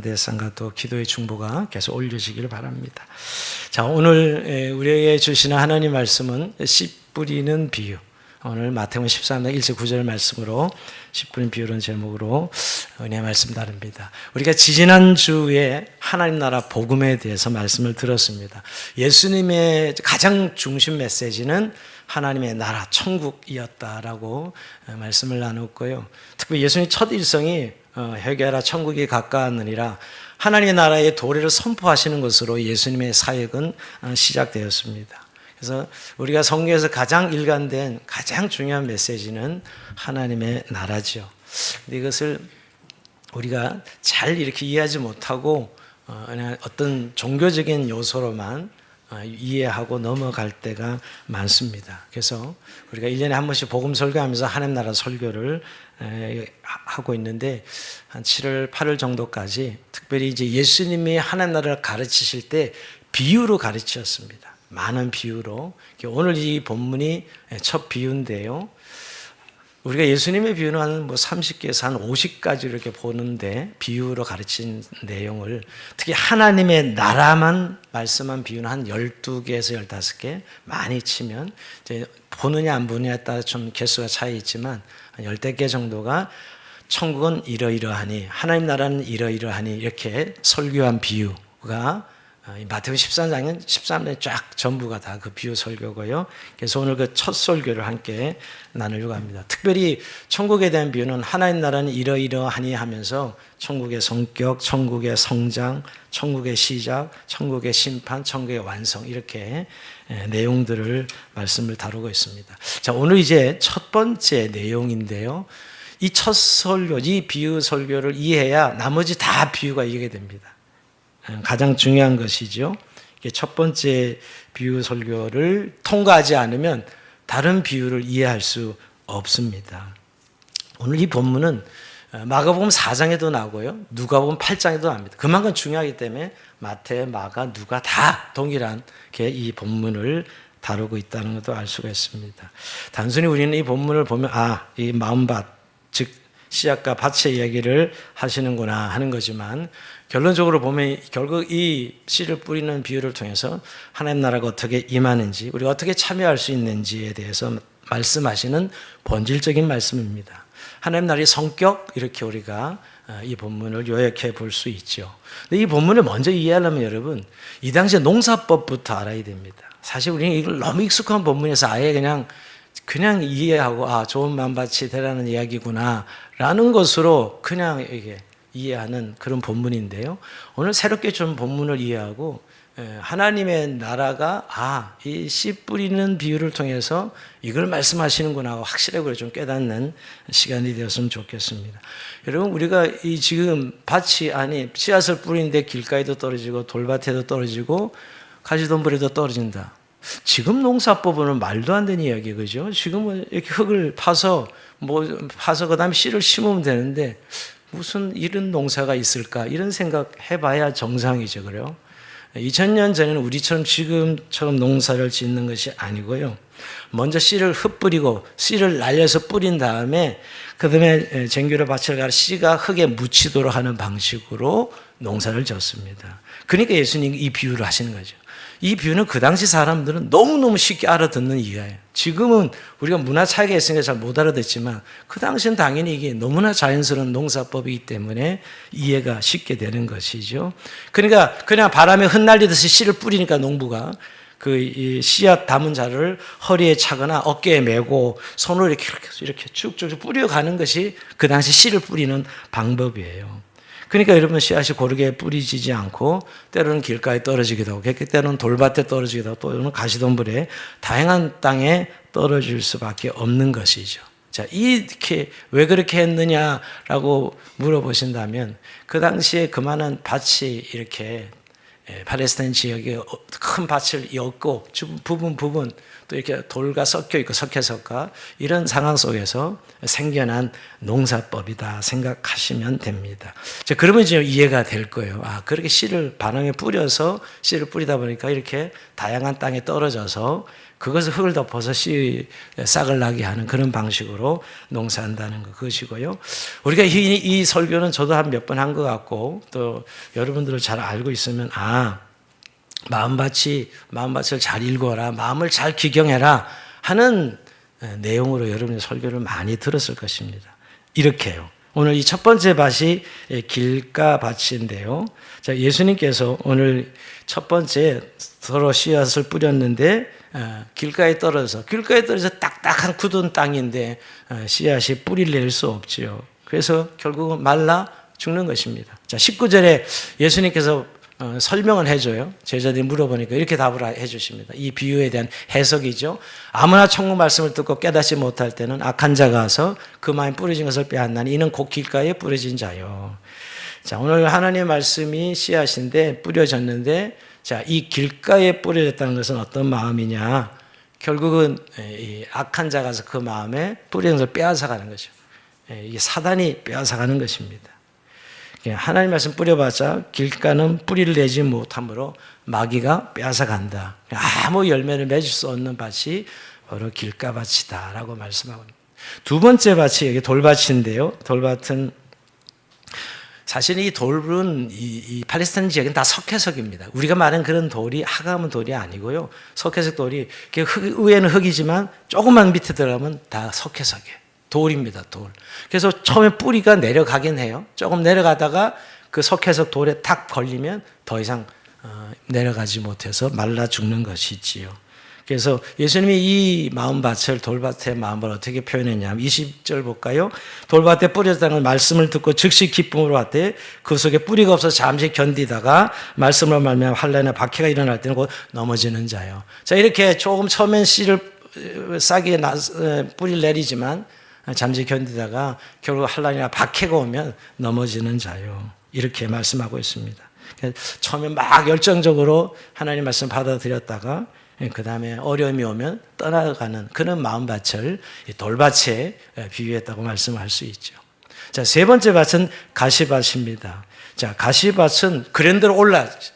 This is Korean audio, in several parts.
강대상과 또 기도의 중보가 계속 올려지기를 바랍니다. 자, 오늘 우리에게 주시는 하나님 말씀은 씨 뿌리는 비유. 오늘 마태복음 13장 1절 9절 말씀으로 씨 뿌리는 비유라는 제목으로 은혜 말씀 나눕니다. 우리가 지지난주에 하나님 나라 복음에 대해서 말씀을 들었습니다. 예수님의 가장 중심 메시지는 하나님의 나라 천국이었다라고 말씀을 나눴고요. 특히 예수님 첫 일성이 회개하라 천국이 가까웠느니라 하나님의 나라의 도래를 선포하시는 것으로 예수님의 사역은 시작되었습니다. 그래서 우리가 성경에서 가장 일관된 가장 중요한 메시지는 하나님의 나라죠. 근데 이것을 우리가 잘 이렇게 이해하지 못하고 그냥 어떤 종교적인 요소로만 이해하고 넘어갈 때가 많습니다. 그래서 우리가 1년에 한 번씩 복음 설교하면서 하나님 나라 설교를 하고 있는데 한 7월, 8월 정도까지 특별히 이제 예수님이 하나님 나라를 가르치실 때 비유로 가르치셨습니다. 많은 비유로. 오늘 이 본문이 첫 비유인데요. 우리가 예수님의 비유는 한 30개에서 한 50가지 이렇게 보는데 비유로 가르친 내용을 특히 하나님의 나라만 말씀한 비유는 한 12개에서 15개 많이 치면 이제 보느냐 안 보느냐에 따라 좀 개수가 차이 있지만 한 10개 정도가 천국은 이러이러하니 하나님 나라는 이러이러하니 이렇게 설교한 비유가 마태복음 13장은 13년 쫙 전부가 다 그 비유 설교고요. 그래서 오늘 그 첫 설교를 함께 나누려고 합니다. 특별히 천국에 대한 비유는 하나님 나라는 이러이러하니 하면서 천국의 성격, 천국의 성장, 천국의 시작, 천국의 심판, 천국의 완성 이렇게 내용들을 말씀을 다루고 있습니다. 자, 오늘 이제 첫 번째 내용인데요. 이 첫 설교, 이 비유 설교를 이해해야 나머지 다 비유가 이해가 됩니다. 가장 중요한 것이죠. 첫 번째 비유 설교를 통과하지 않으면 다른 비유를 이해할 수 없습니다. 오늘 이 본문은 마가복음 4장에도 나오고요. 누가복음 8장에도 나옵니다. 그만큼 중요하기 때문에 마태, 마가, 누가 다 동일한 이 본문을 다루고 있다는 것도 알 수가 있습니다. 단순히 우리는 이 본문을 보면 이 마음밭, 즉 씨앗과 밭의 이야기를 하시는구나 하는 거지만 결론적으로 보면 결국 이 씨를 뿌리는 비유를 통해서 하나님 나라가 어떻게 임하는지 우리가 어떻게 참여할 수 있는지에 대해서 말씀하시는 본질적인 말씀입니다. 하나님 나라의 성격 이렇게 우리가 이 본문을 요약해 볼 수 있죠. 근데 이 본문을 먼저 이해하려면 여러분 이 당시에 농사법부터 알아야 됩니다. 사실 우리는 이걸 너무 익숙한 본문에서 아예 그냥 이해하고 좋은 마음밭이 되라는 이야기구나 라는 것으로 그냥 이게 이해하는 그런 본문인데요. 오늘 새롭게 좀 본문을 이해하고 하나님의 나라가 이 씨 뿌리는 비유를 통해서 이걸 말씀하시는구나 하고 확실하게 좀 깨닫는 시간이 되었으면 좋겠습니다. 여러분 우리가 이 지금 밭이 씨앗을 뿌리는데 길가에도 떨어지고 돌밭에도 떨어지고 가지돈불에도 떨어진다. 지금 농사법은 말도 안 되는 이야기, 그죠? 지금은 이렇게 흙을 파서 그 다음에 씨를 심으면 되는데 무슨 이런 농사가 있을까? 이런 생각 해봐야 정상이죠, 그래요? 2000년 전에는 우리처럼 지금처럼 농사를 짓는 것이 아니고요. 먼저 씨를 흩뿌리고 씨를 날려서 뿌린 다음에 그 다음에 쟁기로 밭을 가라 씨가 흙에 묻히도록 하는 방식으로 농사를 졌습니다. 그러니까 예수님이 이 비유를 하시는 거죠. 이 비유는 그 당시 사람들은 너무너무 쉽게 알아듣는 이야기예요. 지금은 우리가 문화 차이가 있으니까 잘 못 알아듣지만 그 당시는 당연히 이게 너무나 자연스러운 농사법이기 때문에 이해가 쉽게 되는 것이죠. 그러니까 그냥 바람에 흩날리듯이 씨를 뿌리니까 농부가 이 씨앗 담은 자를 허리에 차거나 어깨에 메고 손으로 이렇게 쭉쭉 뿌려가는 것이 그 당시 씨를 뿌리는 방법이에요. 그러니까 여러분 씨앗이 고르게 뿌리지지 않고 때로는 길가에 떨어지기도 하고 때로는 돌밭에 떨어지기도 하고 또는 가시덤불에 다양한 땅에 떨어질 수밖에 없는 것이죠. 자, 이렇게 왜 그렇게 했느냐라고 물어보신다면 그 당시에 그만한 밭이 이렇게 팔레스타인 지역에 큰 밭을 엮고 부분 또 이렇게 돌과 섞여 있고 석회석과 이런 상황 속에서 생겨난 농사법이다 생각하시면 됩니다. 자, 그러면 이제 이해가 될 거예요. 그렇게 씨를 바람에 뿌려서 씨를 뿌리다 보니까 이렇게 다양한 땅에 떨어져서 그것을 흙을 덮어서 싹을 나게 하는 그런 방식으로 농사한다는 그것이고요. 우리가 이 설교는 저도 한 몇 번 한 것 같고 또 여러분들을 잘 알고 있으면 마음밭을 잘 읽어라, 마음을 잘 기경해라 하는 내용으로 여러분의 설교를 많이 들었을 것입니다. 이렇게요. 오늘 이 첫 번째 밭이 길가밭인데요. 자, 예수님께서 오늘 첫 번째 서로 씨앗을 뿌렸는데 길가에 떨어져 딱딱한 굳은 땅인데 씨앗이 뿌리를 낼 수 없지요. 그래서 결국은 말라 죽는 것입니다. 자, 19절에 예수님께서 설명을 해줘요. 제자들이 물어보니까 이렇게 답을 해주십니다. 이 비유에 대한 해석이죠. 아무나 천국 말씀을 듣고 깨닫지 못할 때는 악한 자가 와서 그 마음에 뿌려진 것을 빼앗나니 이는 곧 길가에 뿌려진 자요. 자, 오늘 하나님의 말씀이 씨앗인데 뿌려졌는데, 자, 이 길가에 뿌려졌다는 것은 어떤 마음이냐? 결국은 이 악한 자가 와서 그 마음에 뿌려진 것을 빼앗아가는 거죠. 이게 사단이 빼앗아가는 것입니다. 하나님 말씀 뿌려봤자 길가는 뿌리를 내지 못하므로 마귀가 빼앗아간다. 아무 열매를 맺을 수 없는 밭이 바로 길가밭이다 라고 말씀하고 있습니다. 두 번째 밭이 여기 돌밭인데요. 돌밭은 사실 이 돌은 이 팔레스타인 지역은 다 석회석입니다. 우리가 말하는 그런 돌이 하가문 돌이 아니고요. 석회석 돌이 위에는 흙이지만 조금만 밑에 들어가면 다 석회석이에요. 돌입니다, 돌. 그래서 처음에 뿌리가 내려가긴 해요. 조금 내려가다가 그 석회석 돌에 탁 걸리면 더 이상 내려가지 못해서 말라 죽는 것이지요. 그래서 예수님이 이 마음밭을, 돌밭의 마음을 어떻게 표현했냐면 20절 볼까요? 돌밭에 뿌려졌다는 말씀을 듣고 즉시 기쁨으로 왔대. 그 속에 뿌리가 없어서 잠시 견디다가 말씀으로 말미암아 환난이나 박해가 일어날 때는 곧 넘어지는 자요. 자, 이렇게 조금 처음엔 씨를 싹에 뿌리를 내리지만 잠시 견디다가 결국 환난이나 박해가 오면 넘어지는 자요. 이렇게 말씀하고 있습니다. 처음에 막 열정적으로 하나님 말씀 받아들였다가 그 다음에 어려움이 오면 떠나가는 그런 마음밭을 돌밭에 비유했다고 말씀할 수 있죠. 자, 세 번째 밭은 가시밭입니다. 자, 가시밭은 그랜드로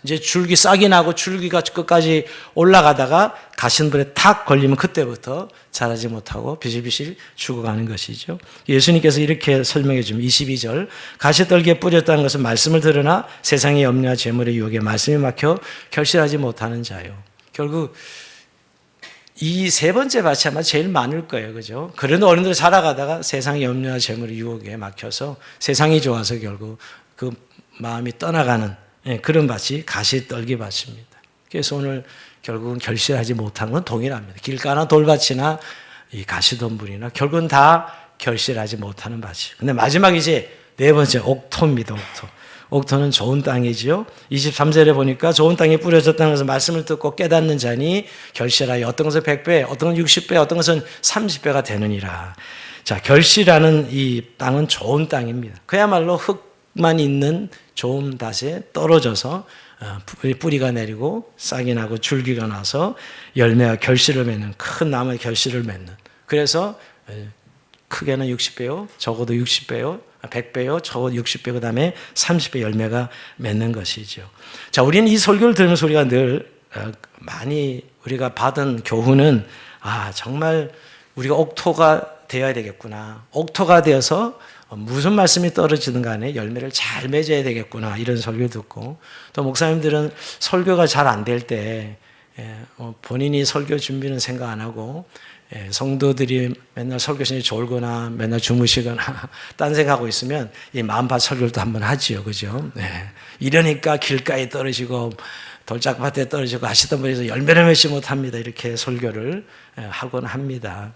이제 줄기 싹이 나고 줄기가 끝까지 올라가다가 가시불에 탁 걸리면 그때부터 자라지 못하고 비실비실 죽어가는 것이죠. 예수님께서 이렇게 설명해 줍니다. 22절. 가시떨기에 뿌렸다는 것은 말씀을 들으나 세상의 염려와 재물의 유혹에 말씀이 막혀 결실하지 못하는 자요. 결국 이 세 번째 밭이 아마 제일 많을 거예요. 그죠? 그런데 어른들 살아가다가 세상의 염려와 재물의 유혹에 막혀서 세상이 좋아서 결국 그 마음이 떠나가는 그런 밭이 가시떨기 밭입니다. 그래서 오늘 결국은 결실하지 못한 건 동일합니다. 길가나 돌밭이나 이 가시덤불이나 결국은 다 결실하지 못하는 밭이에요. 근데 마지막 이제 네 번째 옥토입니다. 옥토는 좋은 땅이지요. 23절에 보니까 좋은 땅에 뿌려졌다는 것은 말씀을 듣고 깨닫는 자니 결실하여 어떤 것은 100배, 어떤 것은 60배, 어떤 것은 30배가 되느니라. 자, 결실하는 이 땅은 좋은 땅입니다. 그야말로 흙만 있는 좋은 밭에 떨어져서 뿌리가 내리고 싹이 나고 줄기가 나서 열매와 결실을 맺는, 큰 나무의 결실을 맺는. 그래서 크게는 60배요, 적어도 60배요, 100배요, 적어도 60배, 그 다음에 30배 열매가 맺는 것이죠. 자, 우리는 이 설교를 들으면서 우리가 늘 많이 우리가 받은 교훈은 정말 우리가 옥토가 되어야 되겠구나. 옥토가 되어서 무슨 말씀이 떨어지든 간에 열매를 잘 맺어야 되겠구나. 이런 설교 듣고, 또 목사님들은 설교가 잘 안 될 때 본인이 설교 준비는 생각 안 하고 성도들이 맨날 설교신이 졸거나 맨날 주무시거나 딴 생각하고 있으면 이 마음밭 설교를 또 한번 하지요. 그죠? 네. 이러니까 길가에 떨어지고 돌짝밭에 떨어지고 하시던 분에서 열매를 맺지 못합니다. 이렇게 설교를 하곤 합니다.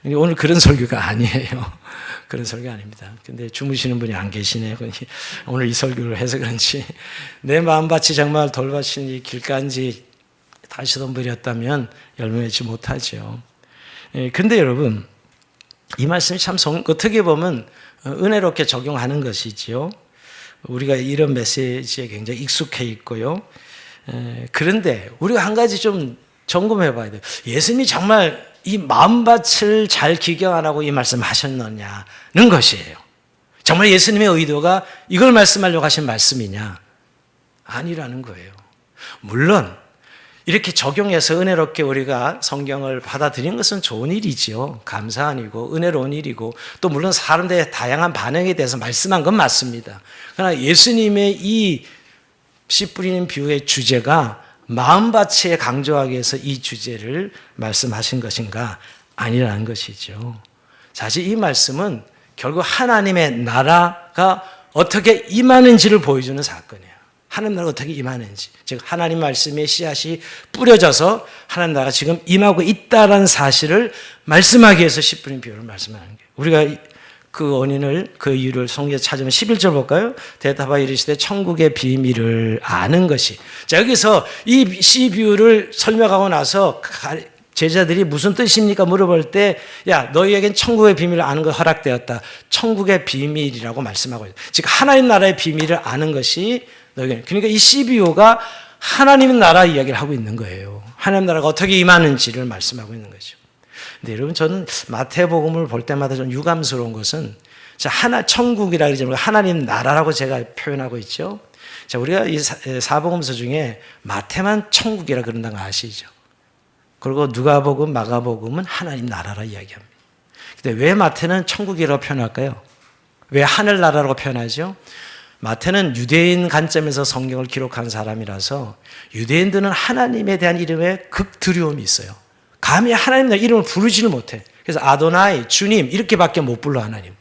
오늘 그런 설교가 아니에요. 그런 설교 아닙니다. 근데 주무시는 분이 안 계시네요. 오늘 이 설교를 해서 그런지 내 마음밭이 정말 돌밭인지 길가인지 다시던 분이었다면 열매 맺지 못하죠. 근데 여러분, 이 말씀이 참 어떻게 보면 은혜롭게 적용하는 것이지요. 우리가 이런 메시지에 굉장히 익숙해 있고요. 그런데 우리가 한 가지 좀 점검해 봐야 돼요. 예수님이 정말 이 마음밭을 잘 기경 안 하고 이 말씀 하셨느냐는 것이에요. 정말 예수님의 의도가 이걸 말씀하려고 하신 말씀이냐? 아니라는 거예요. 물론 이렇게 적용해서 은혜롭게 우리가 성경을 받아들이는 것은 좋은 일이지요. 감사한 일이고 은혜로운 일이고 또 물론 사람들의 다양한 반응에 대해서 말씀한 건 맞습니다. 그러나 예수님의 이 씨 뿌리는 비유의 주제가 마음밭에 강조하기 위해서 이 주제를 말씀하신 것인가? 아니라는 것이죠. 사실 이 말씀은 결국 하나님의 나라가 어떻게 임하는지를 보여주는 사건이에요. 하나님 나라가 어떻게 임하는지, 즉 하나님 말씀의 씨앗이 뿌려져서 하나님 나라가 지금 임하고 있다는 사실을 말씀하기 위해서 씨 뿌린 비유를 말씀하는 거예요. 우리가 그 원인을, 그 이유를 성경에 찾으면 11절 볼까요? 대답하여 이르시되 천국의 비밀을 아는 것이. 자, 여기서 이 씨 비유를 설명하고 나서 제자들이 무슨 뜻입니까? 물어볼 때, 야, 너희에겐 천국의 비밀을 아는 것 허락되었다. 천국의 비밀이라고 말씀하고 있어요. 즉 하나님 나라의 비밀을 아는 것이 너희에게. 그러니까 이 씨 비유가 하나님 나라 이야기를 하고 있는 거예요. 하나님 나라가 어떻게 임하는지를 말씀하고 있는 거죠. 근데 여러분, 저는 마태복음을 볼 때마다 좀 유감스러운 것은 천국이라 그러지 말고 하나님 나라라고 제가 표현하고 있죠. 자, 우리가 이 사복음서 중에 마태만 천국이라 그런다는 거 아시죠? 그리고 누가복음, 마가복음은 하나님 나라라 이야기합니다. 근데 왜 마태는 천국이라고 표현할까요? 왜 하늘나라라고 표현하죠? 마태는 유대인 관점에서 성경을 기록한 사람이라서 유대인들은 하나님에 대한 이름에 극두려움이 있어요. 감히 하나님 이름을 부르지를 못해. 그래서 아도나이, 주님 이렇게밖에 못 불러 하나님.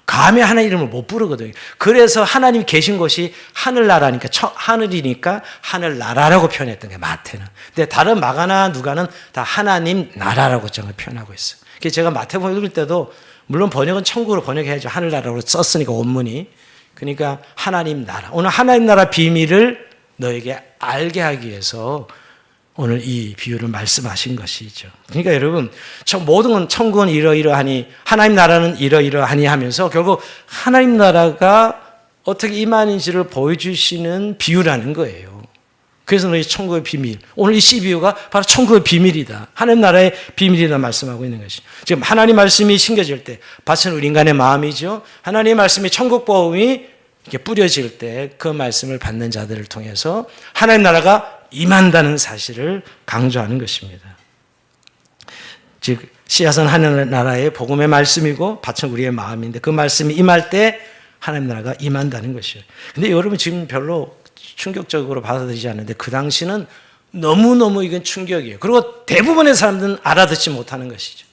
감히 하나님 이름을 못 부르거든요. 그래서 하나님 계신 곳이 하늘나라니까, 하늘이니까 하늘나라라고 표현했던 게 마태는. 근데 다른 마가나 누가는 다 하나님 나라라고 정을 표현하고 있어요. 그래서 제가 마태복음 읽을 때도 물론 번역은 천국으로 번역해야죠. 하늘나라로 썼으니까 원문이. 그러니까 하나님 나라. 오늘 하나님 나라 비밀을 너에게 알게 하기 위해서 오늘 이 비유를 말씀하신 것이죠. 그러니까 여러분, 모든 건 천국은 이러이러하니 하나님 나라는 이러이러하니 하면서 결국 하나님 나라가 어떻게 임하는지를 보여주시는 비유라는 거예요. 그래서 너희 천국의 비밀, 오늘 이 씨비유가 바로 천국의 비밀이다. 하나님 나라의 비밀이다 말씀하고 있는 것이죠. 지금 하나님 말씀이 심겨질 때, 밭은 우리 인간의 마음이죠. 하나님의 말씀이 천국 복음이 이렇게 뿌려질 때 그 말씀을 받는 자들을 통해서 하나님 나라가 임한다는 사실을 강조하는 것입니다. 즉 씨앗은 하나님 나라의 복음의 말씀이고 밭은 우리의 마음인데 그 말씀이 임할 때 하나님 나라가 임한다는 것이에요. 근데 여러분 지금 별로 충격적으로 받아들이지 않는데 그 당시는 너무너무 이건 충격이에요. 그리고 대부분의 사람들은 알아듣지 못하는 것이죠.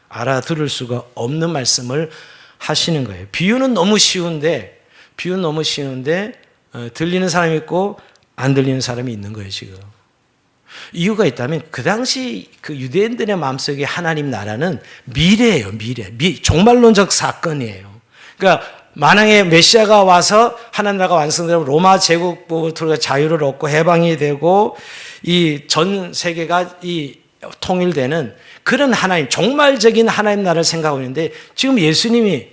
알아들을 수가 없는 말씀을 하시는 거예요. 비유는 너무 쉬운데 들리는 사람이 있고 안 들리는 사람이 있는 거예요, 지금. 이유가 있다면 그 당시 그 유대인들의 마음속에 하나님 나라는 미래예요, 미래. 종말론적 사건이에요. 그러니까 만약에 메시아가 와서 하나님 나라가 완성되면 로마 제국부터 자유를 얻고 해방이 되고 이 전 세계가 이 통일되는 그런 하나님, 종말적인 하나님 나라를 생각하고 있는데 지금 예수님이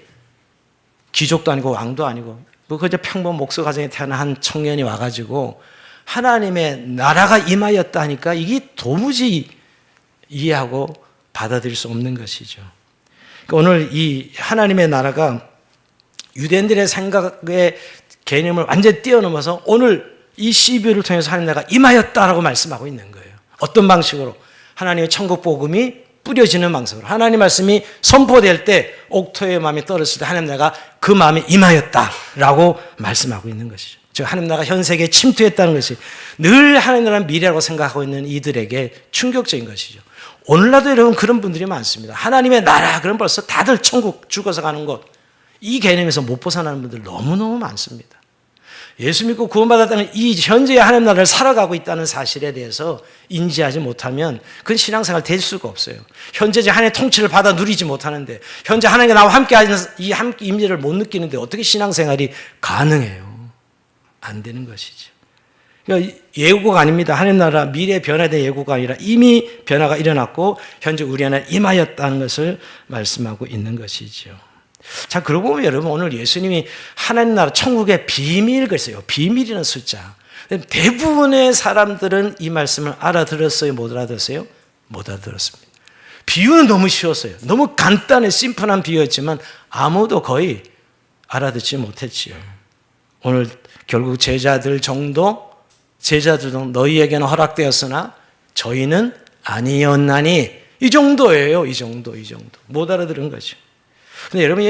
귀족도 아니고 왕도 아니고 그저 평범 목수 가정에 태어난 한 청년이 와가지고 하나님의 나라가 임하였다 하니까 이게 도무지 이해하고 받아들일 수 없는 것이죠. 그러니까 오늘 이 하나님의 나라가 유대인들의 생각의 개념을 완전히 뛰어넘어서 오늘 이 시비를 통해서 하나님 나라가 임하였다라고 말씀하고 있는 거예요. 어떤 방식으로? 하나님의 천국 복음이 뿌려지는 방식으로. 하나님 말씀이 선포될 때 옥토의 마음이 떨어졌을 때 하나님 나라가 그 마음에 임하였다라고 말씀하고 있는 것이죠. 즉 하나님 나라가 현 세계에 침투했다는 것이 늘 하나님 나라는 미래라고 생각하고 있는 이들에게 충격적인 것이죠. 오늘날도 여러분 그런 분들이 많습니다. 하나님의 나라 그럼 벌써 다들 천국 죽어서 가는 것, 이 개념에서 못 벗어나는 분들 너무너무 많습니다. 예수 믿고 구원받았다는 이 현재의 하나님 나라를 살아가고 있다는 사실에 대해서 인지하지 못하면 그건 신앙생활 될 수가 없어요. 현재 하나님의 통치를 받아 누리지 못하는데, 현재 하나님과 나와 함께 하는 이 함께 임재를 못 느끼는데 어떻게 신앙생활이 가능해요? 안 되는 것이죠. 그러니까 예고가 아닙니다. 하나님 나라 미래 변화된 예고가 아니라 이미 변화가 일어났고 현재 우리 안에 임하였다는 것을 말씀하고 있는 것이죠. 자, 그러고 보면 여러분 오늘 예수님이 하나님 나라 천국의 비밀 글쎄요. 비밀이라는 숫자. 대부분의 사람들은 이 말씀을 알아들었어요? 못 알아들었어요? 못 알아들었습니다. 비유는 너무 쉬웠어요. 너무 간단해 심플한 비유였지만 아무도 거의 알아듣지 못했지요. 오늘 결국 제자들 정도 너희에게는 허락되었으나 저희는 아니었나니. 이 정도예요. 이 정도. 못 알아들은 거죠. 근데 여러분,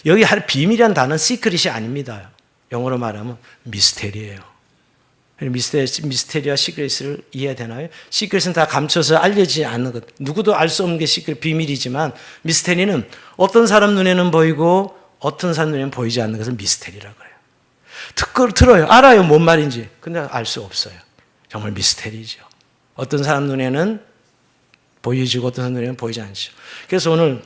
여기 할 비밀이란 단어는 시크릿이 아닙니다. 영어로 말하면 미스테리예요. 미스테리와 시크릿을 이해되나요? 시크릿은 다 감춰서 알려지지 않는 것. 누구도 알 수 없는 게 시크릿, 비밀이지만 미스테리는 어떤 사람 눈에는 보이고 어떤 사람 눈에는 보이지 않는 것을 미스테리라고 그래요. 들어요. 알아요. 뭔 말인지. 근데 알 수 없어요. 정말 미스테리죠. 어떤 사람 눈에는 보여지고 어떤 사람 눈에는 보이지 않죠. 그래서 오늘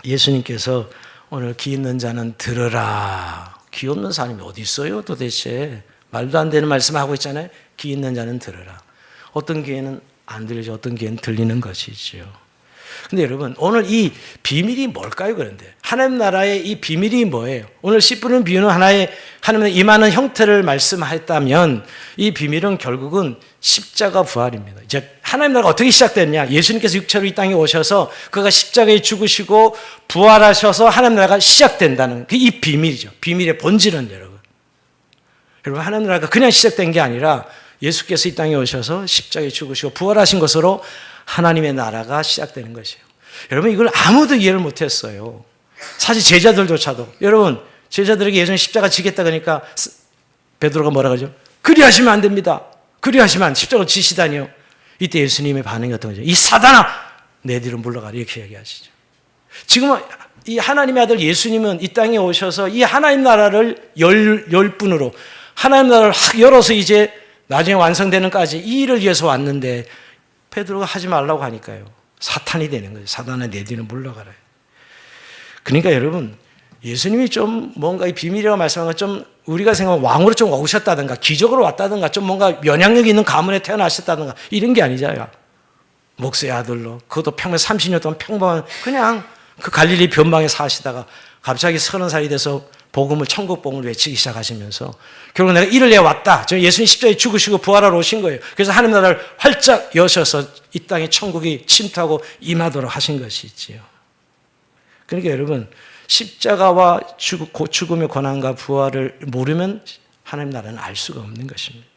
예수님께서 오늘 귀 있는 자는 들으라. 귀 없는 사람이 어디 있어요 도대체. 말도 안 되는 말씀하고 있잖아요. 귀 있는 자는 들으라. 어떤 귀에는 안 들리죠. 어떤 귀에는 들리는 것이지요. 근데 여러분, 오늘 이 비밀이 뭘까요? 그런데 하나님 나라의 이 비밀이 뭐예요? 오늘 씨 뿌리는 비유는 하나의 하나님의 임하는 형태를 말씀했다면 이 비밀은 결국은 십자가 부활입니다. 이제 하나님 나라가 어떻게 시작됐냐? 예수님께서 육체로 이 땅에 오셔서 그가 십자가에 죽으시고 부활하셔서 하나님 나라가 시작된다는 이 비밀이죠. 비밀의 본질은 여러분, 하나님 나라가 그냥 시작된 게 아니라 예수께서 이 땅에 오셔서 십자가에 죽으시고 부활하신 것으로 하나님의 나라가 시작되는 것이에요. 여러분, 이걸 아무도 이해를 못했어요. 사실 제자들조차도. 여러분, 제자들에게 예수님 십자가 지겠다 그러니까 베드로가 뭐라 그러죠? 그리하시면 안 됩니다. 그리하시면 십자가를 지시다니요. 이때 예수님의 반응이 어떤 거죠? 이 사단아, 내 뒤로 물러가라. 이렇게 얘기하시죠. 지금 이 하나님의 아들 예수님은 이 땅에 오셔서 이 하나님 나라를 열 분으로 하나님 나라를 확 열어서 이제 나중에 완성되는까지 이 일을 위해서 왔는데 베드로가 하지 말라고 하니까요. 사탄이 되는 거죠. 사단아, 내 뒤로 물러가라. 그러니까 여러분, 예수님이 좀 뭔가 이 비밀이라고 말씀한 건 좀 우리가 생각하면 왕으로 좀 오셨다든가 기적으로 왔다든가 좀 뭔가 면역력 있는 가문에 태어나셨다든가 이런 게 아니잖아요. 목수의 아들로, 그것도 평범 30년 동안 평범한 그냥 그 갈릴리 변방에 사시다가 갑자기 30살이 돼서 복음을, 천국 복음을 외치기 시작하시면서 결국 내가 이를 위해 왔다. 저 예수님 십자가에 죽으시고 부활하러 오신 거예요. 그래서 하나님 나라를 활짝 여셔서 이 땅에 천국이 침투하고 임하도록 하신 것이지요. 그러니까 여러분, 십자가와 죽음의 고난과 부활을 모르면 하나님 나라는 알 수가 없는 것입니다.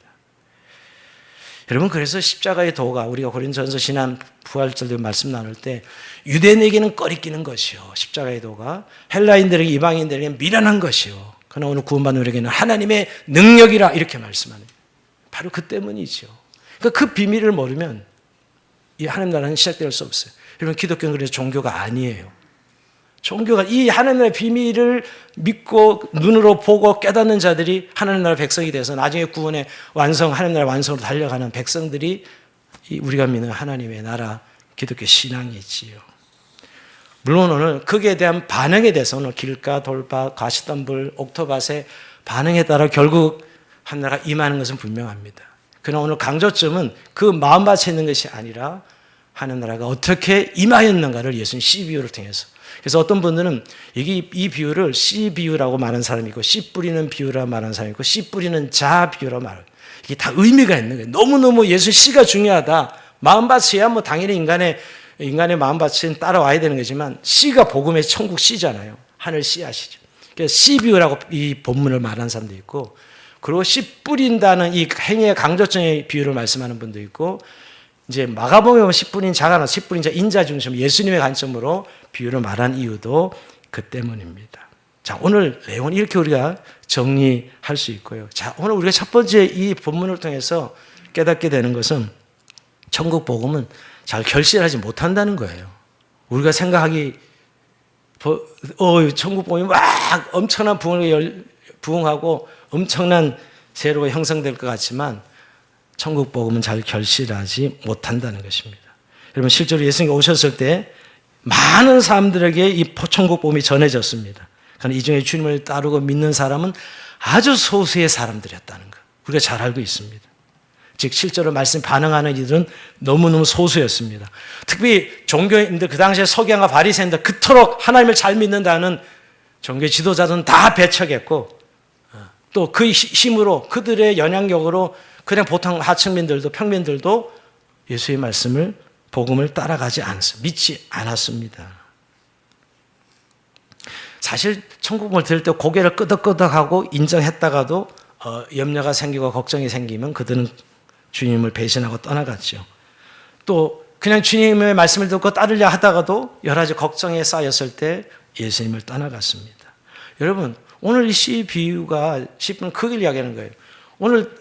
여러분, 그래서 십자가의 도가 우리가 고린도전서 지난 부활절들 말씀 나눌 때 유대인에게는 꺼리끼는 것이요, 십자가의 도가 헬라인들에게, 이방인들에게 미련한 것이요, 그러나 오늘 구원받는 우리에게는 하나님의 능력이라 이렇게 말씀하는, 바로 그 때문이죠. 그러니까 그 비밀을 모르면 이 하나님 나라는 시작될 수 없어요. 여러분, 기독교는 그래서 종교가 아니에요. 종교가 이 하나님 나라의 비밀을 믿고 눈으로 보고 깨닫는 자들이 하나님 나라 백성이 돼서 나중에 구원의 완성, 하나님 나라 완성으로 달려가는 백성들이 우리가 믿는 하나님의 나라 기독교 신앙이지요. 물론 오늘 거기에 대한 반응에 대해서 오늘 길가, 돌파, 가시덤불, 옥토밭의 반응에 따라 결국 하나님나라가 임하는 것은 분명합니다. 그러나 오늘 강조점은 그 마음밭에 있는 것이 아니라 하나님나라가 어떻게 임하였는가를 예수님 씨 비유를 통해서. 그래서 어떤 분들은 이 비유를 씨 비유라고 말하는 사람이 있고 씨 뿌리는 비유라고 말하는 사람이 있고 씨 뿌리는 자 비유라고 말해요. 이게 다 의미가 있는 거예요. 너무너무 예수 씨가 중요하다. 마음밭이야 뭐 당연히 인간의 마음밭은 따라와야 되는 거지만 씨가 복음의 천국 씨잖아요. 하늘 씨앗이죠. 그래서 씨 비유라고 이 본문을 말하는 사람도 있고, 그리고 씨 뿌린다는 이 행위의 강조점의 비유를 말씀하는 분도 있고, 이제 마가복음에 보면 씨 뿌린 자가 씨 뿌린 자 인자 중심 예수님의 관점으로 비유를 말한 이유도 그 때문입니다. 자, 오늘 내용은 이렇게 우리가 정리할 수 있고요. 자, 오늘 우리가 첫 번째 이 본문을 통해서 깨닫게 되는 것은 천국 복음은 잘 결실하지 못한다는 거예요. 우리가 생각하기 천국 복음이 막 엄청난 부흥하고 엄청난 세로가 형성될 것 같지만 천국 복음은 잘 결실하지 못한다는 것입니다. 여러분, 실제로 예수님이 오셨을 때 많은 사람들에게 이 천국 복음이 전해졌습니다. 그러나 이 중에 주님을 따르고 믿는 사람은 아주 소수의 사람들이었다는 것, 우리가 잘 알고 있습니다. 즉 실제로 말씀 반응하는 이들은 너무너무 소수였습니다. 특히 종교인들, 그 당시에 서기관과 바리새인들, 그토록 하나님을 잘 믿는다는 종교 지도자들은 다 배척했고, 또 그 힘으로 그들의 영향력으로 그냥 보통 하층민들도 평민들도 예수의 말씀을, 복음을 따라가지 않았습니다. 믿지 않았습니다. 사실 천국을 들을 때 고개를 끄덕끄덕하고 인정했다가도 염려가 생기고 걱정이 생기면 그들은 주님을 배신하고 떠나갔죠. 또 그냥 주님의 말씀을 듣고 따르려 하다가도 여러 가지 걱정에 쌓였을 때 예수님을 떠나갔습니다. 여러분, 오늘 이 씨 비유가 10분 크게 이야기하는 거예요. 오늘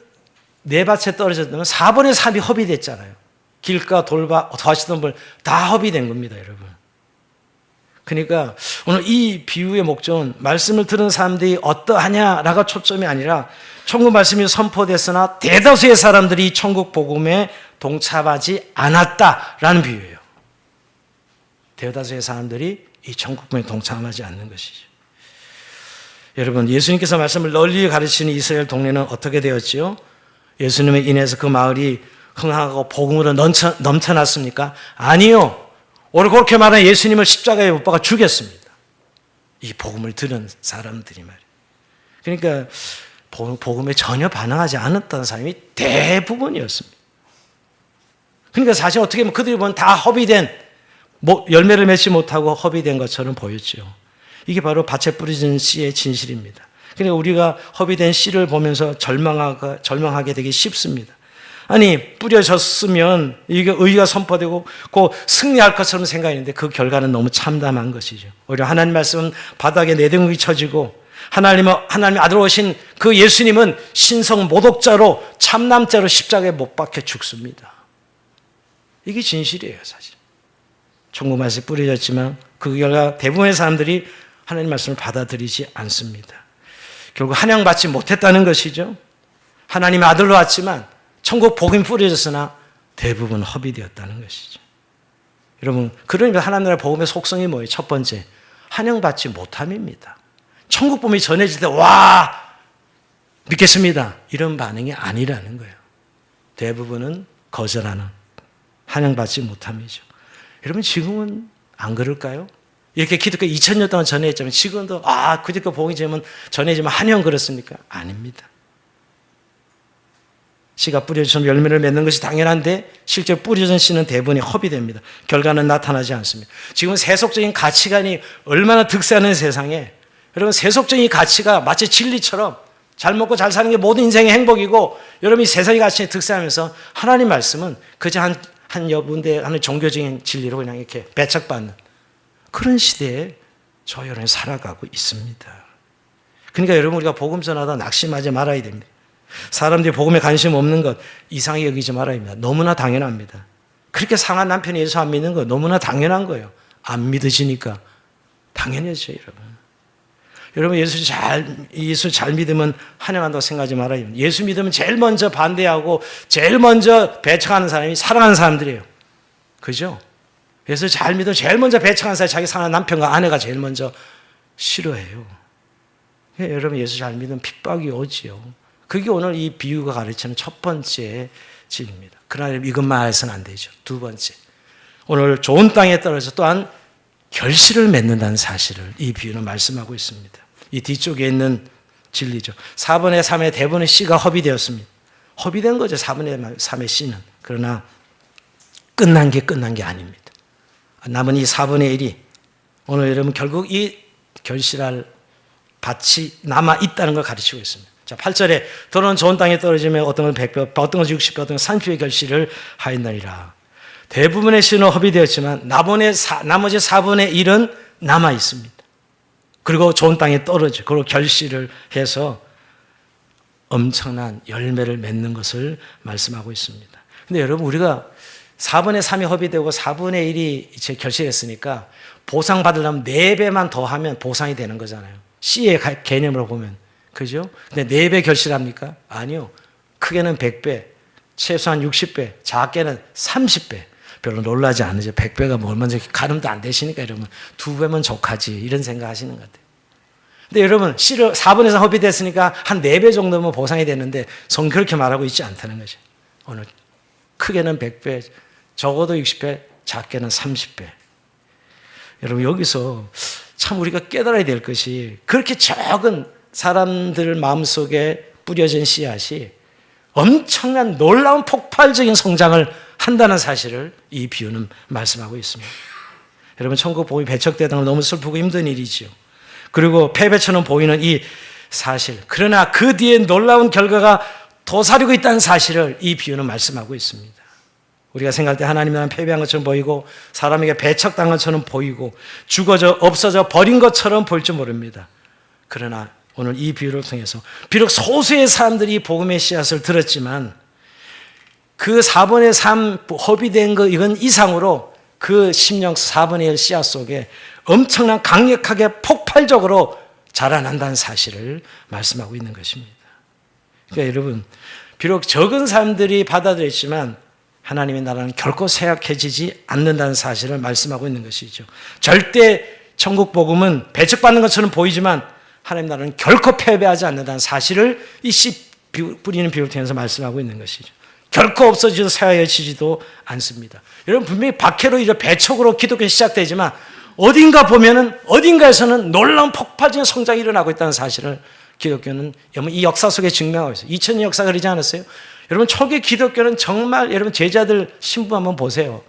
네 밭에 떨어졌다면 4분의 3이 허비됐잖아요. 길가, 돌밭, 더하시던 분 다 허비된 겁니다, 여러분. 그러니까 오늘 이 비유의 목적은 말씀을 들은 사람들이 어떠하냐라가 초점이 아니라 천국 말씀이 선포됐으나 대다수의 사람들이 천국 복음에 동참하지 않았다라는 비유예요. 대다수의 사람들이 이 천국 복음에 동참하지 않는 것이죠. 여러분, 예수님께서 말씀을 널리 가르치는 이스라엘 동네는 어떻게 되었지요? 예수님에 인해서 그 마을이 흥하고 복음으로 넘쳐났습니까? 아니요. 오늘 그렇게 말하는 예수님을 십자가에 못 박아 죽였습니다. 이 복음을 들은 사람들이 말이에요. 그러니까 복음에 전혀 반응하지 않았던 사람이 대부분이었습니다. 그러니까 사실 어떻게 보면 그들이 보면 다 허비된, 열매를 맺지 못하고 허비된 것처럼 보였죠. 이게 바로 밭에 뿌려진 씨의 진실입니다. 그러니까 우리가 허비된 씨를 보면서 절망하게 되기 쉽습니다. 아니, 뿌려졌으면 이게 의가 선포되고 곧 승리할 것처럼 생각했는데 그 결과는 너무 참담한 것이죠. 오히려 하나님 말씀은 바닥에 내등이 쳐지고 하나님의 아들 오신 그 예수님은 신성 모독자로 참남자로 십자가에 못 박혀 죽습니다. 이게 진실이에요, 사실. 천국 말씀이 뿌려졌지만 그 결과 대부분의 사람들이 하나님 말씀을 받아들이지 않습니다. 결국 한양받지 못했다는 것이죠. 하나님의 아들로 왔지만 천국 복음이 뿌려졌으나 대부분 허비되었다는 것이죠. 여러분, 그러니까 하나님 나라의 복음의 속성이 뭐예요? 첫 번째, 한양받지 못함입니다. 천국 복음이 전해질 때 와, 믿겠습니다, 이런 반응이 아니라는 거예요. 대부분은 거절하는, 한양받지 못함이죠. 여러분, 지금은 안 그럴까요? 이렇게 기독교 2000년 동안 전해졌지만 지금도 기독교 복음이 전해지면 한양 그렇습니까? 아닙니다. 씨가 뿌려져서 열매를 맺는 것이 당연한데 실제 뿌려진 씨는 대부분이 허비됩니다. 결과는 나타나지 않습니다. 지금 세속적인 가치관이 얼마나 득세하는 세상에 여러분, 세속적인 가치가 마치 진리처럼 잘 먹고 잘 사는 게 모든 인생의 행복이고 여러분이 세상의 가치에 득세하면서 하나님 말씀은 그저 한 여분대 하는 종교적인 진리로 그냥 이렇게 배척받는 그런 시대에 저 여러분이 살아가고 있습니다. 그러니까 여러분, 우리가 복음 전하다 낙심하지 말아야 됩니다. 사람들이 복음에 관심 없는 것 이상히 여기지 말아야 합니다. 너무나 당연합니다. 그렇게 상한 남편이 예수 안 믿는 거 너무나 당연한 거예요. 안 믿으시니까 당연하죠, 여러분. 여러분, 예수 잘 믿으면 환영한다고 생각하지 말아야 합니다. 예수 믿으면 제일 먼저 반대하고 제일 먼저 배척하는 사람이 사랑하는 사람들이에요. 그죠? 예수 잘 믿으면 제일 먼저 배척하는 사람이 자기 사랑하는 남편과 아내가 제일 먼저 싫어해요. 여러분, 예수 잘 믿으면 핍박이 오지요. 그게 오늘 이 비유가 가르치는 첫 번째 진리입니다. 그러나 이것만 해서는 안 되죠. 두 번째, 오늘 좋은 땅에 떨어져 또한 결실을 맺는다는 사실을 이 비유는 말씀하고 있습니다. 이 뒤쪽에 있는 진리죠. 4분의 3의 대부분의 씨가 허비되었습니다. 허비된 거죠, 4분의 3의 씨는. 그러나 끝난 게 아닙니다. 남은 이 4분의 1이 오늘 여러분 결국 이 결실할 밭이 남아있다는 걸 가르치고 있습니다. 자, 8절에 더러운 좋은 땅에 떨어지면 어떤 건 100배, 어떤 건 60배, 어떤 건 30배 결실을 하였나니라. 대부분의 씨는 허비되었지만 나머지 4분의 1은 남아 있습니다. 그리고 좋은 땅에 떨어져, 그리고 결실을 해서 엄청난 열매를 맺는 것을 말씀하고 있습니다. 근데 여러분, 우리가 4분의 3이 허비되고 4분의 1이 이제 결실했으니까 보상받으려면 4배만 더하면 보상이 되는 거잖아요. 씨의 개념으로 보면. 그죠? 근데 4배 결실합니까? 아니요. 크게는 100배, 최소한 60배, 작게는 30배. 별로 놀라지 않으죠. 100배가 뭐 얼마나 가늠도 안 되시니까 여러분 2배면 족하지 이런 생각 하시는 것 같아요. 근데 여러분, 씨를 4분의 3 허비됐으니까 한 4배 정도면 보상이 되는데 성 그렇게 말하고 있지 않다는 거죠. 오늘 크게는 100배, 적어도 60배, 작게는 30배. 여러분, 여기서 참 우리가 깨달아야 될 것이 그렇게 적은 사람들 마음속에 뿌려진 씨앗이 엄청난 놀라운 폭발적인 성장을 한다는 사실을 이 비유는 말씀하고 있습니다. 여러분, 천국 복음이 배척되다는 건 너무 슬프고 힘든 일이지요. 그리고 패배처럼 보이는 이 사실, 그러나 그 뒤에 놀라운 결과가 도사리고 있다는 사실을 이 비유는 말씀하고 있습니다. 우리가 생각할 때 하나님 나라는 패배한 것처럼 보이고 사람에게 배척당한 것처럼 보이고 죽어져 없어져 버린 것처럼 보일지 모릅니다. 그러나 오늘 이 비유를 통해서 비록 소수의 사람들이 복음의 씨앗을 들었지만 그 4분의 3 허비된 거 이건 이상으로 그 심령 4분의 1 씨앗 속에 엄청난 강력하게 폭발적으로 자라난다는 사실을 말씀하고 있는 것입니다. 그러니까 여러분, 비록 적은 사람들이 받아들였지만 하나님의 나라는 결코 쇠약해지지 않는다는 사실을 말씀하고 있는 것이죠. 절대 천국 복음은 배척받는 것처럼 보이지만 하나님 나라는 결코 패배하지 않는다는 사실을 이 씨 뿌리는 비유를 통해서 말씀하고 있는 것이죠. 결코 없어지도 쇠약해지지도 않습니다. 여러분, 분명히 박해로 이제 배척으로 기독교 시작되지만 어딘가 보면은 어딘가에서는 놀라운 폭발적인 성장이 일어나고 있다는 사실을 기독교는 이 역사 속에 증명하고 있어요. 2000년 역사가 그러지 않았어요? 여러분, 초기 기독교는 정말 여러분 제자들 신부 한번 보세요.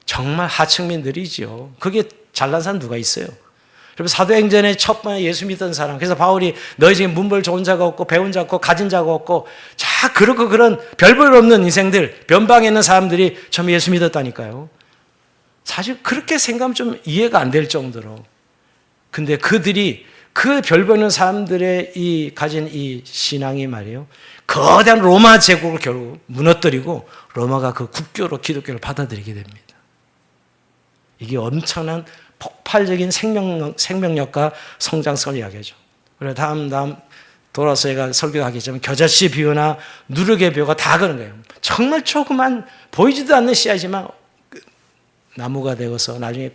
정말 하층민들이죠. 그게 잘난 사람 누가 있어요? 여러분, 사도행전에 첫 번에 예수 믿던 사람, 그래서 바울이 너희 중에 문벌 좋은 자가 없고 배운 자가 없고 가진 자가 없고 자 그렇고 그런 별볼 없는 인생들, 변방에 있는 사람들이 처음에 예수 믿었다니까요. 사실 그렇게 생각하면 좀 이해가 안 될 정도로. 근데 그들이 그 별볼 없는 사람들의 이 가진 이 신앙이 말이에요, 거대한 로마 제국을 결국 무너뜨리고 로마가 그 국교로 기독교를 받아들이게 됩니다. 이게 엄청난 폭발적인 생명력과 성장성을 이야기하죠. 그래서 다음 돌아서 제가 설교하겠지만 겨자씨 비유나 누르개 비유가 다 그런 거예요. 정말 조그만 보이지도 않는 씨앗이지만 나무가 되어서 나중에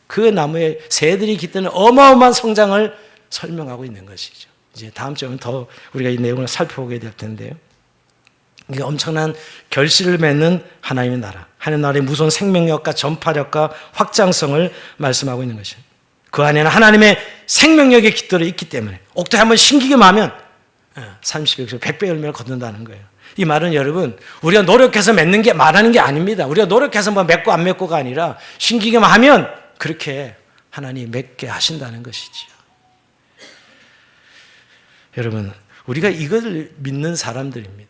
그 나무에 새들이 깃드는 어마어마한 성장을 설명하고 있는 것이죠. 이제 다음 주에는 더 우리가 이 내용을 살펴보게 될 텐데요. 이게 엄청난 결실을 맺는 하나님의 나라, 하나님의 나라의 무서운 생명력과 전파력과 확장성을 말씀하고 있는 것이에요. 그 안에는 하나님의 생명력의 깃들이 있기 때문에 옥토에 한번 신기기만 하면 30배, 100배 열매를 거둔다는 거예요. 이 말은 여러분, 우리가 노력해서 맺는 게 말하는 게 아닙니다. 우리가 노력해서 뭐 맺고 안 맺고가 아니라 신기기만 하면 그렇게 하나님이 맺게 하신다는 것이지요. 여러분, 우리가 이것을 믿는 사람들입니다.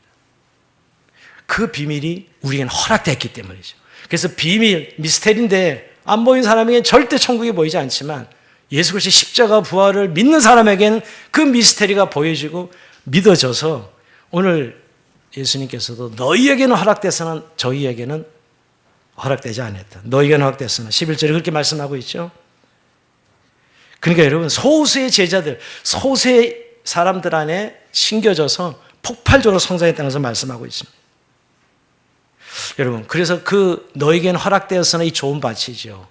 그 비밀이 우리에게는 허락됐기 때문이죠. 그래서 비밀, 미스테리인데 안 보이는 사람에게는 절대 천국이 보이지 않지만 예수 그리스도의 십자가 부활을 믿는 사람에게는 그 미스테리가 보여지고 믿어져서 오늘 예수님께서도 너희에게는 허락됐으나 저희에게는 허락되지 않았다. 너희에게는 허락됐으나 11절에 그렇게 말씀하고 있죠. 그러니까 여러분, 소수의 제자들, 소수의 사람들 안에 심겨져서 폭발적으로 성장했다는 것을 말씀하고 있습니다. 여러분, 그래서 그 너에게는 허락되었으나 이 좋은 밭이죠.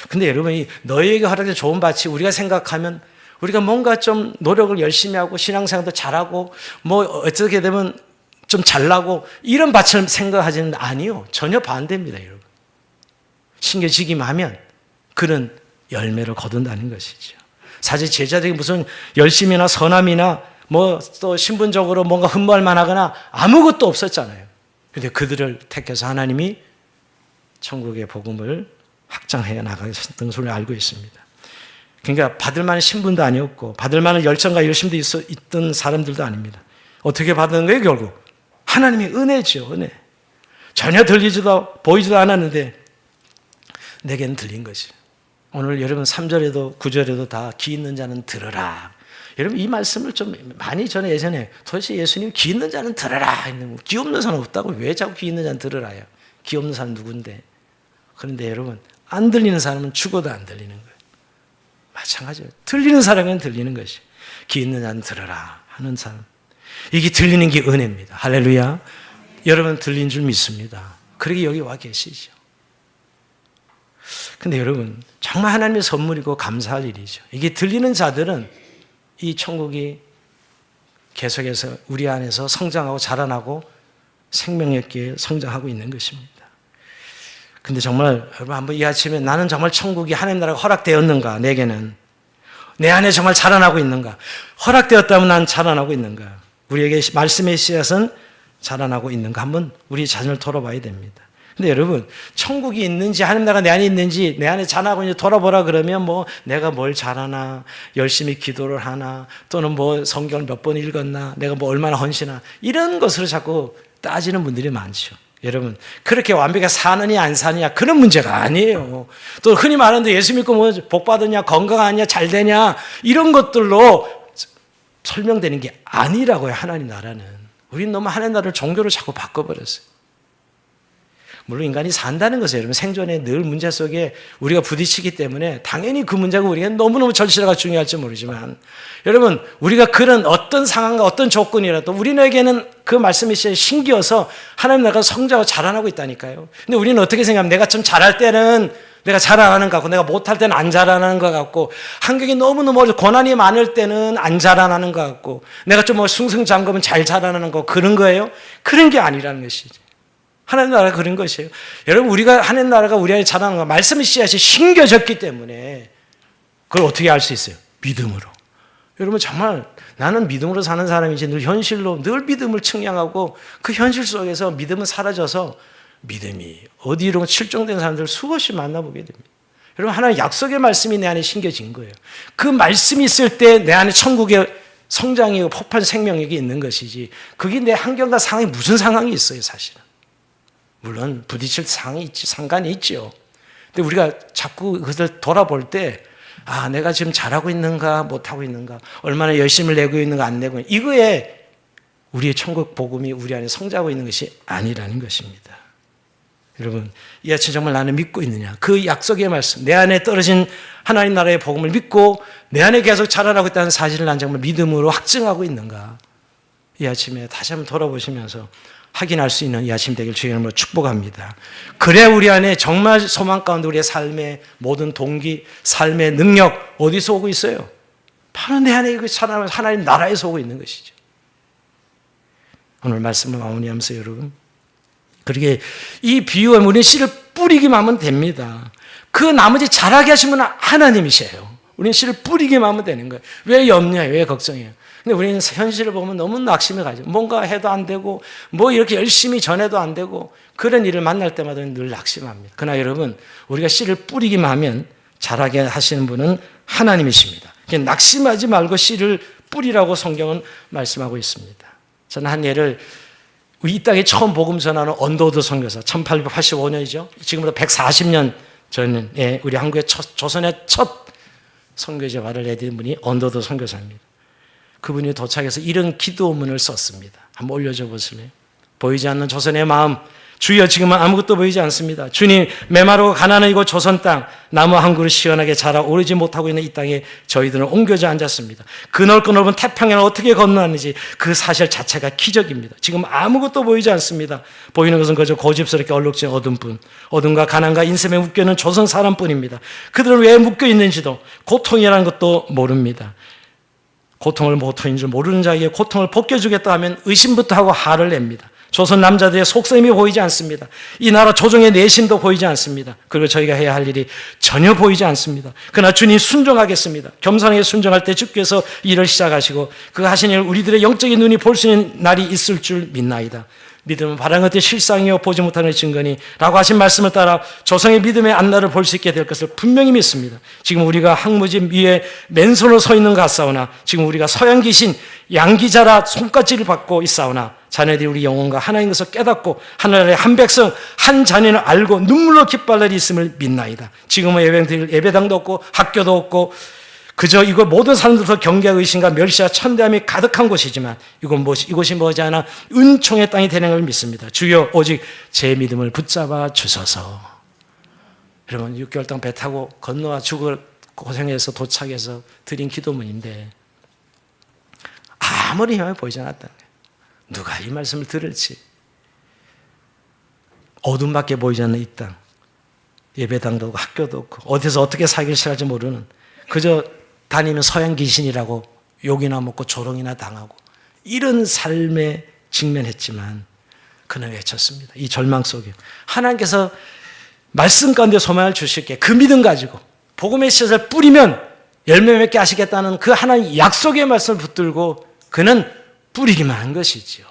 근데 여러분, 이 너에게 허락된 좋은 밭이 우리가 생각하면 우리가 뭔가 좀 노력을 열심히 하고 신앙생활도 잘하고 뭐 어떻게 되면 좀 잘나고 이런 밭을 생각하지는 아니요. 전혀 반대입니다, 여러분. 심겨지기만 하면 그런 열매를 거둔다는 것이죠. 사실 제자들이 무슨 열심이나 선함이나 뭐 또 신분적으로 뭔가 흠모할 만하거나 아무것도 없었잖아요. 그런데 그들을 택해서 하나님이 천국의 복음을 확장해 나가셨던 것을 알고 있습니다. 그러니까 받을 만한 신분도 아니었고 받을 만한 열정과 열심도 있던 사람들도 아닙니다. 어떻게 받는 거예요, 결국? 하나님의 은혜죠, 은혜. 전혀 들리지도 보이지도 않았는데 내게는 들린 것이. 오늘 여러분 3절에도 9절에도 다 귀 있는 자는 들으라. 여러분 이 말씀을 좀 많이 전에 예전에 도대체 예수님 귀 있는 자는 들으라. 귀 없는 사람 없다고 왜 자꾸 귀 있는 자는 들으라요? 귀 없는 사람 누군데? 그런데 여러분 안 들리는 사람은 죽어도 안 들리는 거예요. 마찬가지예요. 들리는 사람은 들리는 것이. 귀 있는 자는 들으라 하는 사람. 이게 들리는 게 은혜입니다. 할렐루야. 여러분 들린 줄 믿습니다. 그러게 여기 와 계시죠. 근데 여러분 정말 하나님의 선물이고 감사할 일이죠. 이게 들리는 자들은 이 천국이 계속해서 우리 안에서 성장하고 자라나고 생명력 있게 성장하고 있는 것입니다. 근데 정말 여러분 한번 이 아침에 나는 정말 천국이 하나님 나라가 허락되었는가? 내게는 내 안에 정말 자라나고 있는가? 허락되었다면 난 자라나고 있는가? 우리에게 말씀의 씨앗은 자라나고 있는가? 한번 우리 자신을 돌아봐야 됩니다. 근데 여러분 천국이 있는지 하나님 나라가 내 안에 있는지 내 안에 자라고 이제 돌아보라 그러면 뭐 내가 뭘 잘하나, 열심히 기도를 하나, 또는 뭐 성경을 몇 번 읽었나, 내가 뭐 얼마나 헌신하나 이런 것으로 자꾸 따지는 분들이 많죠. 여러분, 그렇게 완벽하게 사느냐 안 사느냐 그런 문제가 아니에요. 또 흔히 말하는데 예수 믿고 뭐 복 받느냐, 건강하냐, 잘 되냐 이런 것들로 설명되는 게 아니라고요. 하나님 나라는. 우리는 너무 하나님 나라를 종교로 자꾸 바꿔버렸어요. 물론 인간이 산다는 것은 여러분 생존의 늘 문제 속에 우리가 부딪히기 때문에 당연히 그 문제가 우리가 너무너무 절실하고 중요할지 모르지만 여러분, 우리가 그런 어떤 상황과 어떤 조건이라도 우리에게는 그 말씀이 신기해서 하나님 나라가 성장하고 자라나고 있다니까요. 근데 우리는 어떻게 생각하면 내가 좀 잘할 때는 내가 자라나는 것 같고 내가 못할 때는 안 자라나는 것 같고 환경이 너무너무 고난이 많을 때는 안 자라나는 것 같고 내가 좀 뭐 승승장구하면 잘 자라나는 거 그런 거예요? 그런 게 아니라는 것이죠. 하나님 나라가 그런 것이에요. 여러분, 우리가 하나님 나라가 우리 안에 자라는 거 말씀의 씨앗이 심겨졌기 때문에 그걸 어떻게 알 수 있어요? 믿음으로. 여러분, 정말 나는 믿음으로 사는 사람이지 늘 현실로 늘 믿음을 측량하고 그 현실 속에서 믿음은 사라져서 믿음이 어디로 실종된 사람들 수없이 만나보게 됩니다. 여러분, 하나님 약속의 말씀이 내 안에 심겨진 거예요. 그 말씀이 있을 때 내 안에 천국의 성장이고 폭발 생명력이 있는 것이지 그게 내 환경과 상황이 무슨 상황이 있어요, 사실은. 물론 부딪힐 상황이 있지, 상관이 있죠. 근데 우리가 자꾸 그것을 돌아볼 때 아, 내가 지금 잘하고 있는가 못하고 있는가 얼마나 열심을 내고 있는가 안 내고 있는가 이거에 우리의 천국 복음이 우리 안에 성장하고 있는 것이 아니라는 것입니다. 여러분, 이 아침 정말 나는 믿고 있느냐? 그 약속의 말씀, 내 안에 떨어진 하나님 나라의 복음을 믿고 내 안에 계속 자라나고 있다는 사실을 난 정말 믿음으로 확증하고 있는가? 이 아침에 다시 한번 돌아보시면서 확인할 수 있는 이 아침 되길 주의 이름으로 축복합니다. 그래 우리 안에 정말 소망 가운데 우리의 삶의 모든 동기, 삶의 능력 어디서 오고 있어요? 바로 내 안에 그 하나님 나라에서 오고 있는 것이죠. 오늘 말씀을 마무리하면서 여러분, 그러게 이 비유에 우리는 씨를 뿌리기만 하면 됩니다. 그 나머지 잘하게 하시면 하나님이세요. 우리는 씨를 뿌리기만 하면 되는 거예요. 왜 염려해요? 왜 걱정해요? 근데 우리는 현실을 보면 너무 낙심해 가지고 뭔가 해도 안 되고 뭐 이렇게 열심히 전해도 안 되고 그런 일을 만날 때마다 늘 낙심합니다. 그러나 여러분, 우리가 씨를 뿌리기만 하면 자라게 하시는 분은 하나님이십니다. 낙심하지 말고 씨를 뿌리라고 성경은 말씀하고 있습니다. 저는 한 예를 이 땅에 처음 복음 전하는 언더우드 선교사 1885년이죠. 지금부터 140년 전에 우리 한국의 조선의 첫 선교제 발을 내딛은 분이 언더우드 선교사입니다. 그분이 도착해서 이런 기도문을 썼습니다. 한번 올려줘 보실래요? 보이지 않는 조선의 마음, 주여 지금은 아무것도 보이지 않습니다. 주님, 메마르고 가난한 이곳 조선 땅, 나무 한 그루 시원하게 자라 오르지 못하고 있는 이 땅에 저희들은 옮겨져 앉았습니다. 그 넓고 넓은 태평양을 어떻게 건너왔는지 그 사실 자체가 기적입니다. 지금 아무것도 보이지 않습니다. 보이는 것은 그저 고집스럽게 얼룩진 어둠뿐, 어둠과 가난과 인생에 묶여있는 조선 사람뿐입니다. 그들은 왜 묶여있는지도 고통이라는 것도 모릅니다. 고통을 고통인 줄 모르는 자에게 고통을 벗겨주겠다 하면 의심부터 하고 화를 냅니다. 조선 남자들의 속셈이 보이지 않습니다. 이 나라 조정의 내심도 보이지 않습니다. 그리고 저희가 해야 할 일이 전혀 보이지 않습니다. 그러나 주님 순종하겠습니다. 겸손하게 순종할 때 주께서 일을 시작하시고 그 하신 일 우리들의 영적인 눈이 볼 수 있는 날이 있을 줄 믿나이다. 믿음은 바라는 것의 실상이요 보지 못하는 증거니 라고 하신 말씀을 따라 조상의 믿음의 안날을 볼 수 있게 될 것을 분명히 믿습니다. 지금 우리가 항무집 위에 맨손으로 서 있는 것 같사오나 지금 우리가 서양 귀신 양기자라 손가락질을 받고 있사오나 자녀들이 우리 영혼과 하나인 것을 깨닫고 하나님의 한 백성 한 자녀를 알고 눈물로 기뻐할 날이 있음을 믿나이다. 지금은 예배당도 없고 학교도 없고 그저 이곳 모든 사람들부터 경계와 의심과 멸시와 천대함이 가득한 곳이지만 이곳이 머지않아 은총의 땅이 되는 걸 믿습니다. 주여 오직 제 믿음을 붙잡아 주소서. 여러분 6개월 동안 배 타고 건너와 죽을 고생해서 도착해서 드린 기도문인데 아무리 희망이 보이지 않았다는 거예요. 누가 이 말씀을 들을지. 어둠밖에 보이지 않는 이 땅. 예배당도 없고 학교도 없고 어디서 어떻게 살기를 시작할지 모르는 그저 다니면 서양 귀신이라고 욕이나 먹고 조롱이나 당하고 이런 삶에 직면했지만 그는 외쳤습니다. 이 절망 속에 하나님께서 말씀 가운데 소망을 주실게 그 믿음 가지고 복음의 씨앗을 뿌리면 열매 맺게 하시겠다는 그 하나님 약속의 말씀을 붙들고 그는 뿌리기만 한 것이지요.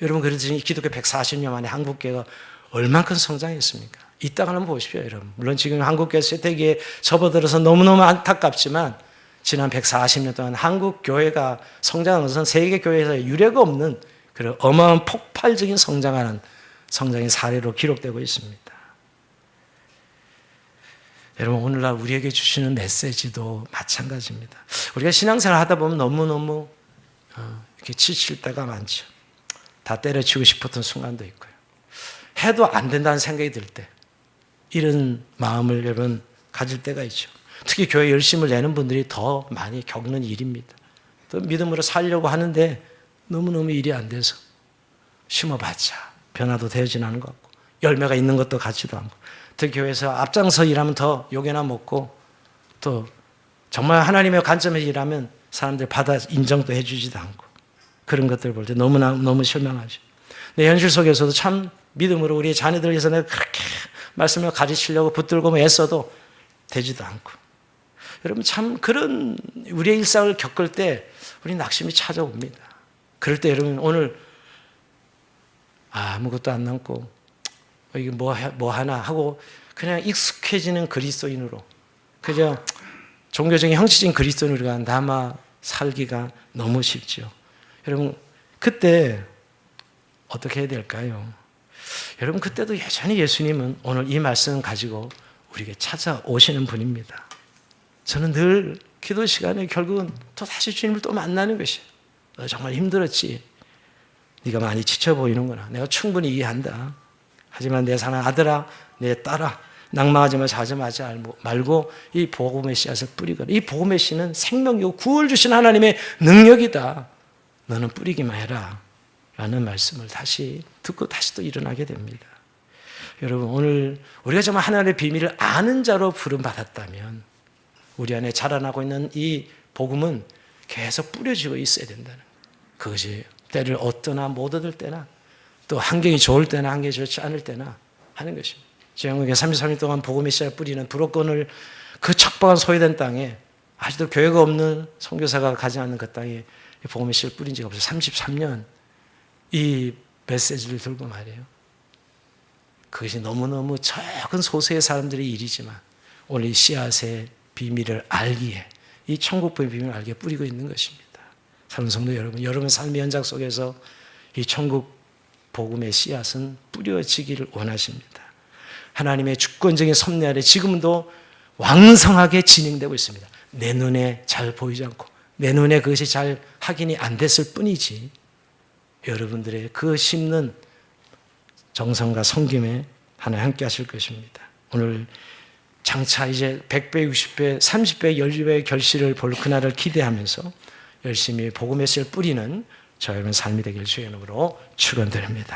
여러분 그래서 이 기독교 140년 만에 한국교회가 얼만큼 성장했습니까? 이 땅을 한번 보십시오, 여러분. 물론 지금 한국교회 쇠퇴기에 접어들어서 너무너무 안타깝지만 지난 140년 동안 한국교회가 성장한 것은 세계교회에서 유례가 없는 그런 어마어마한 폭발적인 성장하는 성장의 사례로 기록되고 있습니다. 여러분, 오늘날 우리에게 주시는 메시지도 마찬가지입니다. 우리가 신앙생활 하다 보면 너무너무 이렇게 지칠 때가 많죠. 다 때려치고 싶었던 순간도 있고요. 해도 안 된다는 생각이 들 때 이런 마음을 여러분 가질 때가 있죠. 특히 교회 열심을 내는 분들이 더 많이 겪는 일입니다. 또 믿음으로 살려고 하는데 너무너무 일이 안 돼서 심어봤자 변화도 되어지는 않은 것 같고 열매가 있는 것도 같지도 않고 특히 교회에서 앞장서 일하면 더 욕이나 먹고 또 정말 하나님의 관점에서 일하면 사람들 받아 인정도 해주지도 않고 그런 것들을 볼 때 너무 실망하죠. 근데 현실 속에서도 참 믿음으로 우리 자녀들 위해서 내가 그렇게 말씀을 가르치려고 붙들고 애써도 되지도 않고 여러분 참 그런 우리의 일상을 겪을 때 우리 낙심이 찾아옵니다. 그럴 때 여러분 오늘 아무것도 안 남고 이게 뭐 하나 하고 그냥 익숙해지는 그리스도인으로 그저 종교적인 형식적인 그리스도인으로 남아 살기가 너무 쉽죠. 여러분 그때 어떻게 해야 될까요? 여러분 그때도 여전히 예수님은 오늘 이 말씀을 가지고 우리에게 찾아오시는 분입니다. 저는 늘 기도 시간에 결국은 또 다시 주님을 또 만나는 것이에요. 너 정말 힘들었지. 네가 많이 지쳐 보이는구나. 내가 충분히 이해한다. 하지만 내 사랑하는 아들아, 내 딸아, 낭망하지 자점하지 말고 이 복음의 씨앗을 뿌리거라. 이 복음의 씨는 생명이고 구원을 주신 하나님의 능력이다. 너는 뿌리기만 해라. 라는 말씀을 다시 듣고 다시 또 일어나게 됩니다. 여러분 오늘 우리가 정말 하나님의 비밀을 아는 자로 부름받았다면 우리 안에 자라나고 있는 이 복음은 계속 뿌려지고 있어야 된다는 거예요. 그것이 때를 얻거나 못 얻을 때나 또 환경이 좋을 때나 환경이 좋지 않을 때나 하는 것입니다. 제가 33년 동안 복음의 씨앗을 뿌리는 부록권을 그 척박한 소외된 땅에 아직도 교회가 없는 선교사가 가지 않는 그 땅에 복음의 씨를 뿌린 지가 없어요. 33년 이 메시지를 들고 말이에요. 그것이 너무너무 적은 소수의 사람들의 일이지만 오늘 이 씨앗의 비밀을 알기에 이 천국의 비밀을 알기에 뿌리고 있는 것입니다. 사랑하는 성도 여러분, 여러분 삶의 현장 속에서 이 천국 복음의 씨앗은 뿌려지기를 원하십니다. 하나님의 주권적인 섭리 아래 지금도 왕성하게 진행되고 있습니다. 내 눈에 잘 보이지 않고 내 눈에 그것이 잘 확인이 안 됐을 뿐이지 여러분들의 그 심는 정성과 섬김에 하나님 함께 하실 것입니다. 오늘 장차 이제 100배, 60배, 30배, 10배의 결실을 볼 그날을 기대하면서 열심히 복음의 씨를 뿌리는 저 여러분 삶이 되길 주의 이름으로 축원드립니다.